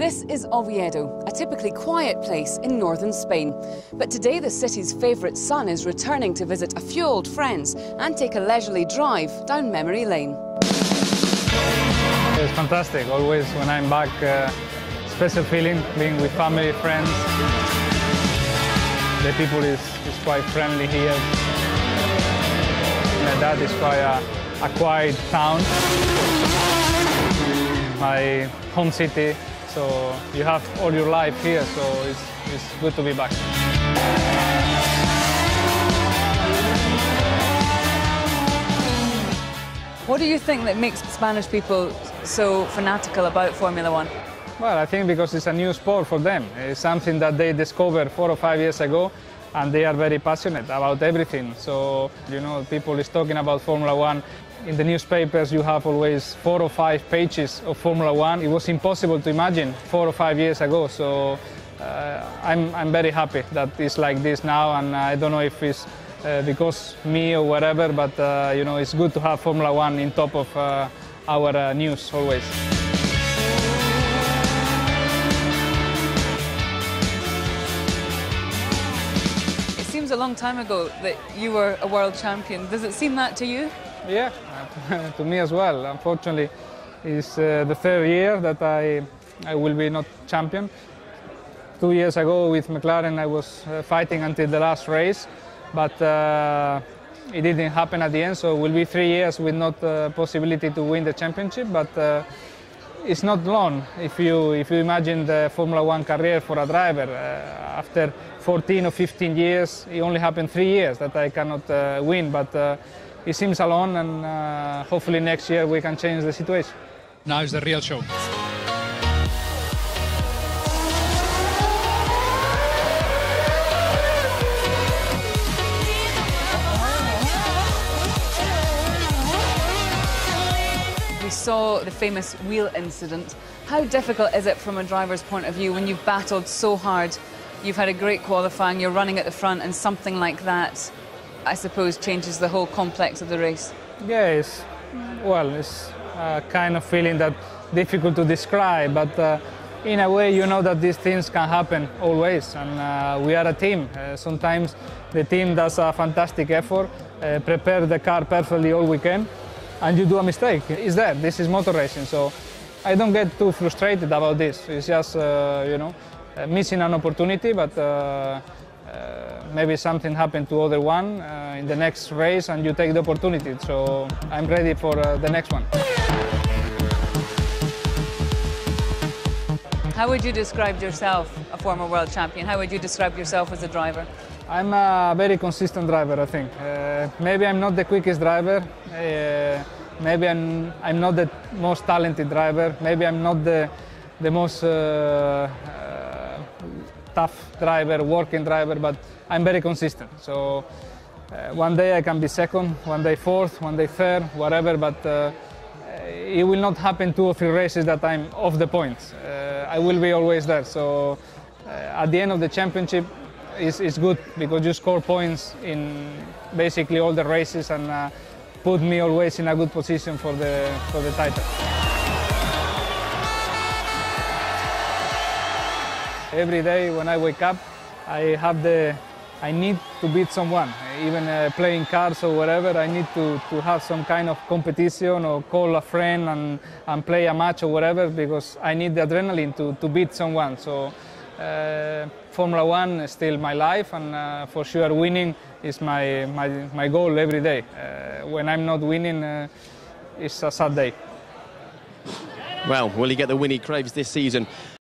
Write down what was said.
This is Oviedo, a typically quiet place in northern Spain. But today the city's favourite son is returning to visit a few old friends and take a leisurely drive down memory lane. It's fantastic. Always when I'm back, special feeling being with family, friends. The people is quite friendly here. My dad is quite a quiet town. My home city. So you have all your life here, so it's good to be back. What do you think that makes Spanish people so fanatical about Formula One? Well, I think because it's a new sport for them. It's something that they discovered 4 or 5 years ago, and they are very passionate about everything. So, you know, people is talking about Formula One. In the newspapers, you have always 4 or 5 pages of Formula One. It was impossible to imagine 4 or 5 years ago. So I'm very happy that it's like this now, and I don't know if it's because me or whatever, but you know, it's good to have Formula One in top of our news always. It seems a long time ago that you were a world champion. Does it seem that to you? Yeah, to me as well. Unfortunately, it's the 3rd year that I will be not champion. 2 years ago with McLaren I was fighting until the last race, but it didn't happen at the end, so it will be 3 years with not possibility to win the championship, but it's not long. If you imagine the Formula One career for a driver, after 14 or 15 years, it only happened 3 years that I cannot win, but it seems alone, and hopefully next year we can change the situation. Now is the real show. We saw the famous wheel incident. How difficult is it from a driver's point of view when you've battled so hard? You've had a great qualifying, you're running at the front, and something like that, I suppose, changes the whole complex of the race. Yeah, it's a kind of feeling that difficult to describe, but in a way you know that these things can happen always, and we are a team. Sometimes the team does a fantastic effort, prepare the car perfectly all weekend, and you do a mistake. It's there. This is motor racing, so I don't get too frustrated about this. It's just you know, missing an opportunity, but maybe something happened to other one in the next race and you take the opportunity. So I'm ready for the next one. How would you describe yourself, a former world champion? How would you describe yourself as a driver? I'm a very consistent driver, I think. Maybe I'm not the quickest driver. Maybe I'm not the most talented driver. Maybe I'm not the most tough driver, working driver, but I'm very consistent. So one day I can be second, one day 4th, one day 3rd, whatever, but it will not happen 2 or 3 races that I'm off the points. I will be always there. So at the end of the championship, it's good because you score points in basically all the races, and put me always in a good position for the title. Every day when I wake up, I need to beat someone. Even playing cards or whatever, I need to have some kind of competition or call a friend and play a match or whatever, because I need the adrenaline to beat someone. So Formula One is still my life, and for sure winning is my goal every day. When I'm not winning, it's a sad day. Well, will he get the win he craves this season?